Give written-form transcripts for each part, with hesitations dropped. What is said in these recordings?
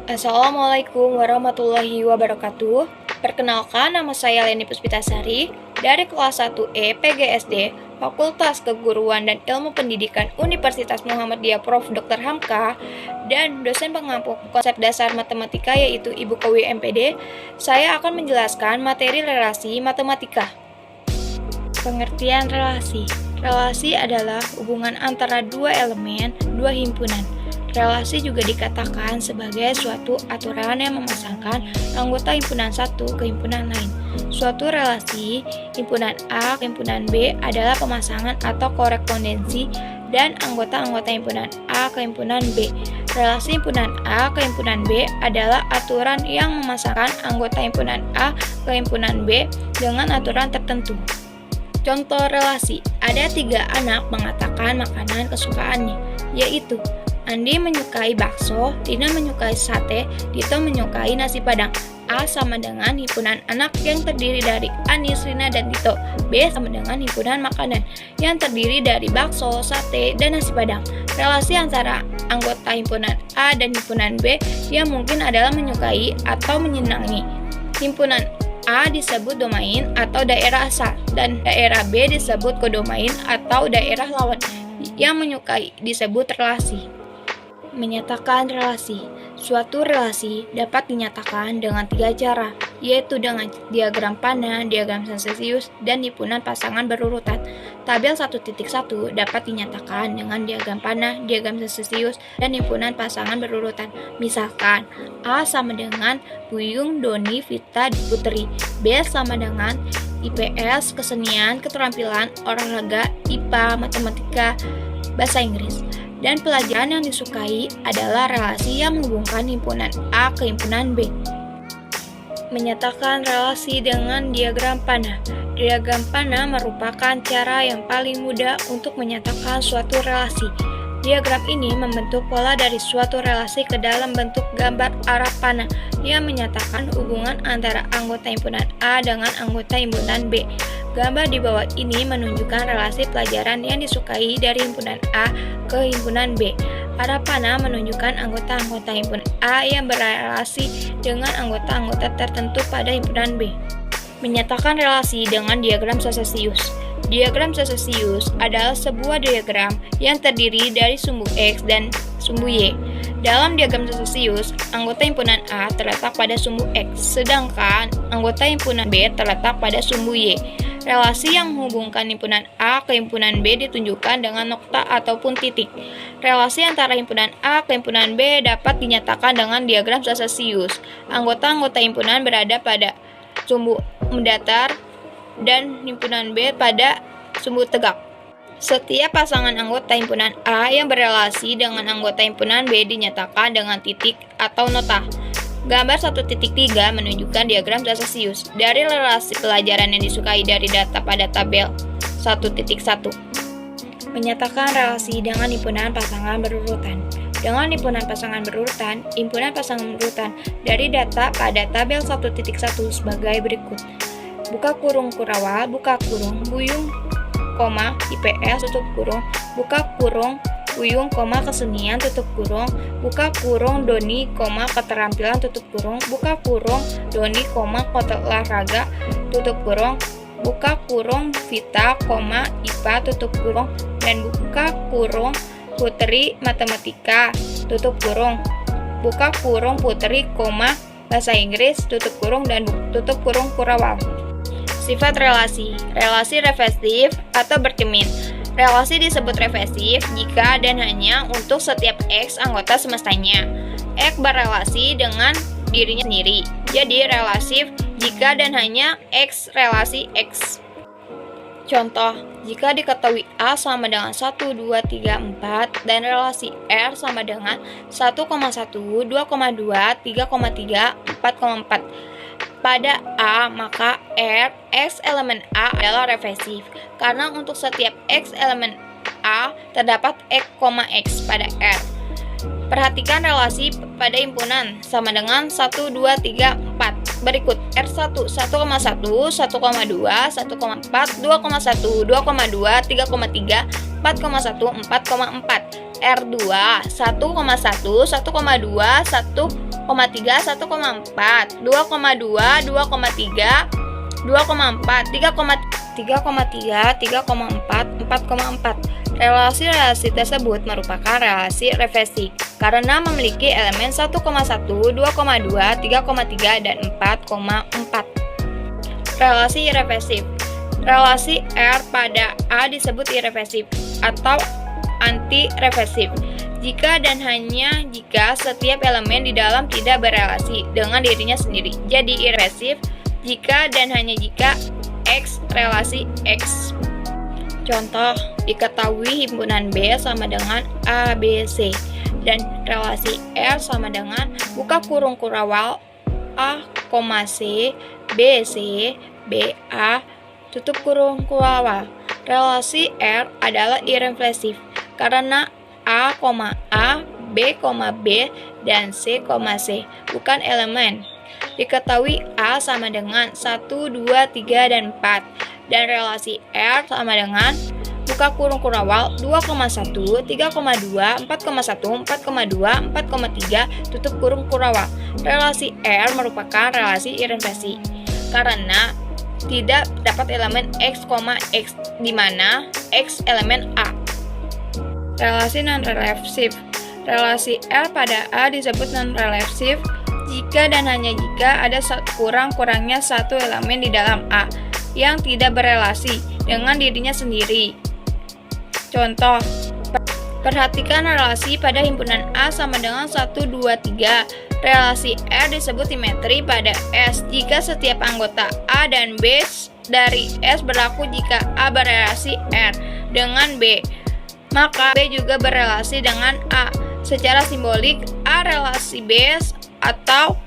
Assalamualaikum warahmatullahi wabarakatuh. Perkenalkan, nama saya Leni Puspitasari dari kelas 1E PGSD Fakultas Keguruan dan Ilmu Pendidikan Universitas Muhammadiyah Prof. Dr. Hamka dan dosen pengampu konsep dasar matematika yaitu Ibu Kowi MPD. Saya akan menjelaskan materi relasi matematika. Pengertian relasi. Relasi adalah hubungan antara dua elemen, dua himpunan. Relasi juga dikatakan sebagai suatu aturan yang memasangkan anggota himpunan satu ke himpunan lain. Suatu relasi himpunan A ke himpunan B adalah pemasangan atau korespondensi dan anggota-anggota himpunan A ke himpunan B. Relasi himpunan A ke himpunan B adalah aturan yang memasangkan anggota himpunan A ke himpunan B dengan aturan tertentu. Contoh relasi, ada 3 anak mengatakan makanan kesukaannya, yaitu Andi menyukai bakso, Tina menyukai sate, Dito menyukai nasi padang. A sama dengan himpunan anak yang terdiri dari Anis, Rina, dan Dito. B sama dengan himpunan makanan yang terdiri dari bakso, sate, dan nasi padang. Relasi antara anggota himpunan A dan himpunan B yang mungkin adalah menyukai atau menyenangi. Himpunan A disebut domain atau daerah asal, dan daerah B disebut kodomain atau daerah lawan. Yang menyukai disebut relasi. Menyatakan relasi. Suatu relasi dapat dinyatakan dengan 3 cara, yaitu dengan diagram panah, diagram Celsius, dan himpunan pasangan berurutan. Tabel 1.1 dapat dinyatakan dengan diagram panah, diagram Celsius, dan himpunan pasangan berurutan. Misalkan, A sama dengan Buyung, Doni, Vita, Putri. B sama dengan IPS, kesenian, keterampilan, olahraga, IPA, matematika, bahasa Inggris. Dan pelajaran yang disukai adalah relasi yang menghubungkan himpunan A ke himpunan B. Menyatakan relasi dengan diagram panah. Diagram panah merupakan cara yang paling mudah untuk menyatakan suatu relasi. Diagram ini membentuk pola dari suatu relasi ke dalam bentuk gambar arah panah yang menyatakan hubungan antara anggota himpunan A dengan anggota himpunan B. Gambar di bawah ini menunjukkan relasi pelajaran yang disukai dari himpunan A ke himpunan B. Arah panah menunjukkan anggota-anggota himpunan A yang berrelasi dengan anggota-anggota tertentu pada himpunan B. Menyatakan relasi dengan diagram Celsius. Diagram Celsius adalah sebuah diagram yang terdiri dari sumbu X dan sumbu Y. Dalam diagram Celsius, anggota himpunan A terletak pada sumbu X, sedangkan anggota himpunan B terletak pada sumbu Y. Relasi yang menghubungkan himpunan A ke himpunan B ditunjukkan dengan nokta ataupun titik. Relasi antara himpunan A ke himpunan B dapat dinyatakan dengan diagram Celsius. Anggota-anggota himpunan berada pada sumbu mendatar dan himpunan B pada sumbu tegak. Setiap pasangan anggota himpunan A yang berelasi dengan anggota himpunan B dinyatakan dengan titik atau nota. Gambar 1.3 menunjukkan diagram Celsius dari relasi pelajaran yang disukai dari data pada tabel 1.1. Menyatakan relasi dengan himpunan pasangan berurutan. Dengan himpunan pasangan berurutan dari data pada tabel 1.1 sebagai berikut. Buka kurung Kurawal, buka kurung Buyung, IPS, tutup kurung, buka kurung Buyung, kesenian, tutup kurung, buka kurung Doni, keterampilan, tutup kurung, buka kurung Doni, olahraga, tutup kurung, buka kurung Vita, IPA, tutup kurung, dan buka kurung Putri, matematika, tutup kurung, buka kurung Putri, bahasa Inggris, tutup kurung, dan tutup kurung Kurawal. Sifat relasi. Relasi refleksif atau bercermin. Relasi disebut refleksif jika dan hanya untuk setiap X anggota semestanya. X berrelasi dengan dirinya sendiri. Jadi relatif jika dan hanya X relasi X. Contoh, jika diketahui A sama dengan 1, 2, 3, 4 dan relasi R sama dengan 1,1, 2,2, 3,3, 4,4. Pada A, maka R, X elemen A adalah refleksif, karena untuk setiap X elemen A terdapat X, pada R. Perhatikan relasi pada himpunan sama dengan 1, 2, 3, 4. Berikut R1, 1,1, 1,2, 1,4, 2,1, 2,2, 3,3, 4,1, 4,4. R2 1,1, 1,2, 1,3, 1,4, 2,2, 2,3, 2,4, 3,3, 3,4, 4,4. Relasi-relasi tersebut merupakan relasi reversif karena memiliki elemen 1,1, 2,2, 3,3, dan 4,4. Relasi irreversif. Relasi R pada A disebut irreversif atau anti-reversif jika dan hanya jika setiap elemen di dalam tidak berelasi dengan dirinya sendiri. Jadi irreversif jika dan hanya jika X relasi X. Contoh, diketahui himpunan B sama dengan A, B, C dan relasi R sama dengan buka kurung kurawal A, C, B, C, B, A, tutup kurung kurawal. Relasi R adalah irreversif karena A, B, B, dan C, C bukan elemen. Diketahui A sama dengan 1, 2, 3, dan 4 dan relasi R sama dengan buka kurung kurawal 2,1, 3,2, 4,1, 4,2, 4,3 tutup kurung kurawal. Relasi R merupakan relasi irreversif karena tidak dapat elemen X, X di mana X elemen A. Relasi non-reversif. Relasi R pada A disebut non-reversif jika dan hanya jika ada kurang-kurangnya satu elemen di dalam A yang tidak berelasi dengan dirinya sendiri. Contoh, perhatikan relasi pada himpunan A sama dengan 1, 2, 3. Relasi R disebut simetri pada S jika setiap anggota A dan B dari S berlaku jika A berelasi R dengan B, maka B juga berelasi dengan A. Secara simbolik, A relasi B atau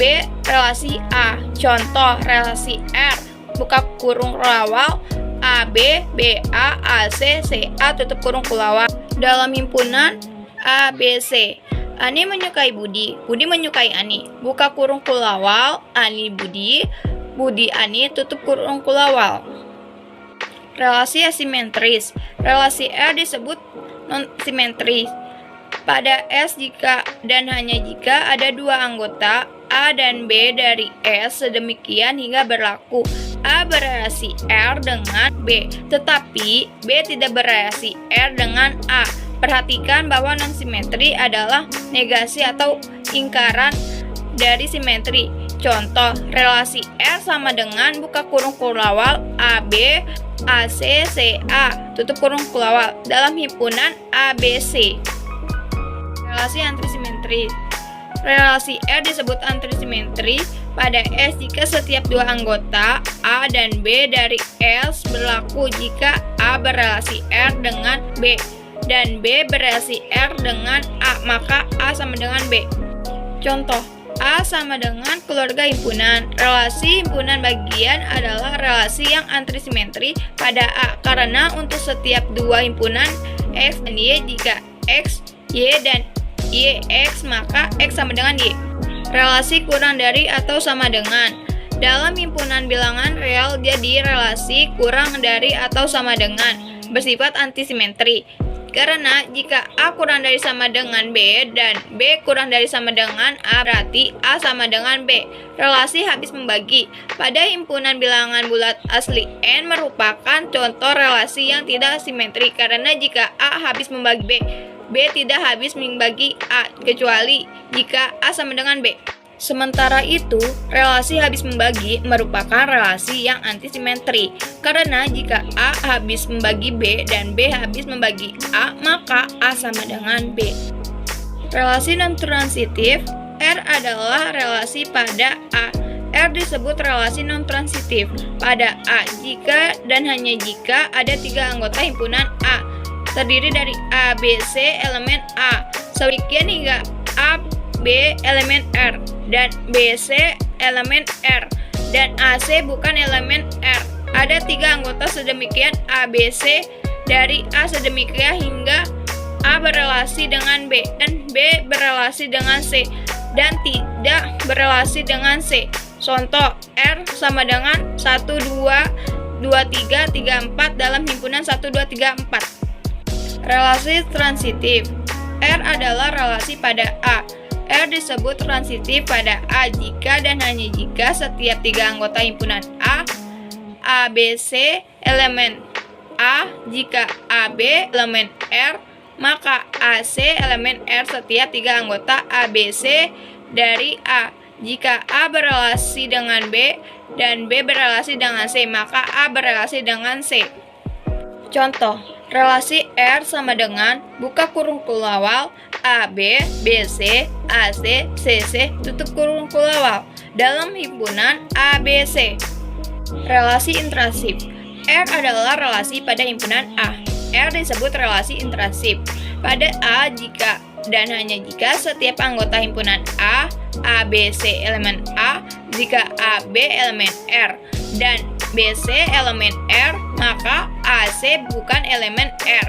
B relasi A. Contoh, relasi R buka kurung kurawal AB, BA, AC, CA tutup kurung kurawal. Dalam himpunan ABC, Ani menyukai Budi, Budi menyukai Ani. Buka kurung kurawal Ani Budi, Budi Ani tutup kurung kurawal. Relasi asimetris. Relasi R disebut non-simetris pada S jika dan hanya jika ada dua anggota A dan B dari S sedemikian hingga berlaku A berelasi R dengan B, tetapi B tidak berelasi R dengan A. Perhatikan bahwa non-simetri adalah negasi atau ingkaran dari simetri. Contoh, relasi R sama dengan buka kurung kurawal AB, AC, CA, tutup kurung kurawal dalam himpunan ABC. Relasi antisimetri. Relasi R disebut antisimetri pada S jika setiap dua anggota A dan B dari S berlaku jika A berelasi R dengan B dan B berelasi R dengan A, maka A sama dengan B. Contoh, A sama dengan keluarga himpunan. Relasi himpunan bagian adalah relasi yang antisimetri pada A karena untuk setiap dua himpunan X dan Y jika X, Y, dan Y X maka X sama dengan Y. Relasi kurang dari atau sama dengan. Dalam himpunan bilangan real jadi relasi kurang dari atau sama dengan bersifat antisimetri. Karena jika A kurang dari sama dengan B dan B kurang dari sama dengan A berarti A sama dengan B. Relasi habis membagi. Pada himpunan bilangan bulat asli N merupakan contoh relasi yang tidak simetri karena jika A habis membagi B, B tidak habis membagi A, kecuali jika A sama dengan B. Sementara itu, relasi habis membagi merupakan relasi yang antisimetri, karena jika A habis membagi B dan B habis membagi A, maka A sama dengan B. Relasi non-transitif, R adalah relasi pada A. R disebut relasi non-transitif pada A jika dan hanya jika ada tiga anggota himpunan A terdiri dari A, B, C elemen A, sedemikian hingga A, B elemen R, dan B, C elemen R, dan AC bukan elemen R. Ada tiga anggota sedemikian A, B, C dari A sedemikian hingga A berelasi dengan B, dan B berelasi dengan C, dan tidak berelasi dengan C. Contoh, R sama dengan 1, 2, 2, 3, 3, 4 dalam himpunan 1, 2, 3, 4. Relasi transitif. R adalah relasi pada A. R disebut transitif pada A jika dan hanya jika setiap tiga anggota himpunan A, B, C elemen A. Jika AB elemen R, maka AC elemen R setiap tiga anggota A, B, C dari A. Jika A berrelasi dengan B dan B berrelasi dengan C, maka A berrelasi dengan C. Contoh, relasi R sama dengan buka kurung kulawal AB, BC, AC, CC, tutup kurung kulawal dalam himpunan ABC. Relasi intrasif. R adalah relasi pada himpunan A. R disebut relasi intrasif pada A jika dan hanya jika setiap anggota himpunan A, ABC elemen A, jika AB elemen R dan BC elemen R, maka AC bukan elemen R.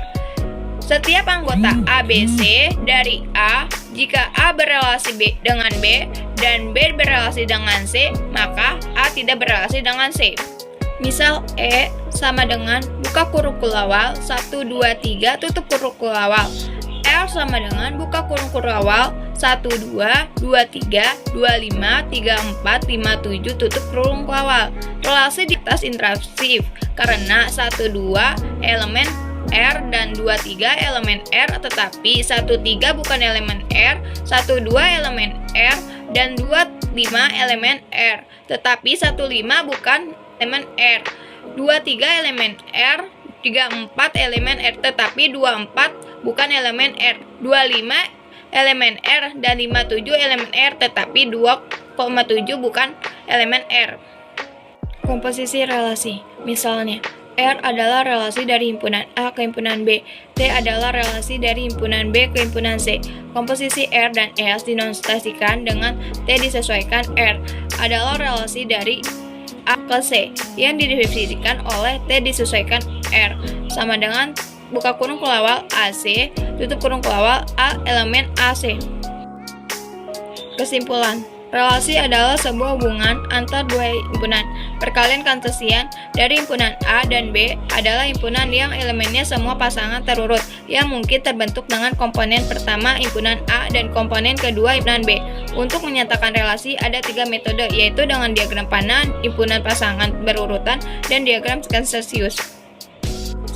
Setiap anggota ABC dari A, jika A berrelasi B dengan B dan B berrelasi dengan C, maka A tidak berrelasi dengan C. Misal E sama dengan buka kurung kulawal 1, 2, 3 tutup kurung kulawal. L sama dengan buka kurung kulawal 1, 2, 2, 3, 2, 5, 3, 4, 5, 7 tutup kurung kulawal. Relasi di atas intrasif karena 1, 2 elemen R dan 2, 3 elemen R, tetapi 1, 3 bukan elemen R, 1, 2 elemen R dan 2, 5 elemen R, tetapi 1, 5 bukan elemen R, 2, 3 elemen R, 3, 4 elemen R, tetapi 2, 4 bukan elemen R, 2, 5 elemen R dan 5, 7 elemen R, tetapi 2,7 bukan elemen R. Komposisi relasi. Misalnya, R adalah relasi dari himpunan A ke himpunan B. T adalah relasi dari himpunan B ke himpunan C. Komposisi R dan S dinotasikan dengan T disesuaikan R adalah relasi dari A ke C yang didefinisikan oleh T disesuaikan R sama dengan buka kurung kulawal AC tutup kurung kulawal A elemen AC. Kesimpulan, relasi adalah sebuah hubungan antar dua himpunan. Perkalian kartesian dari himpunan A dan B adalah himpunan yang elemennya semua pasangan terurut yang mungkin terbentuk dengan komponen pertama himpunan A dan komponen kedua himpunan B. Untuk menyatakan relasi ada 3 metode, yaitu dengan diagram panah, himpunan pasangan berurutan, dan diagram Cartesius.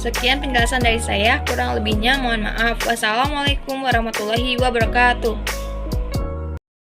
Sekian penjelasan dari saya, kurang lebihnya mohon maaf. Wassalamualaikum warahmatullahi wabarakatuh.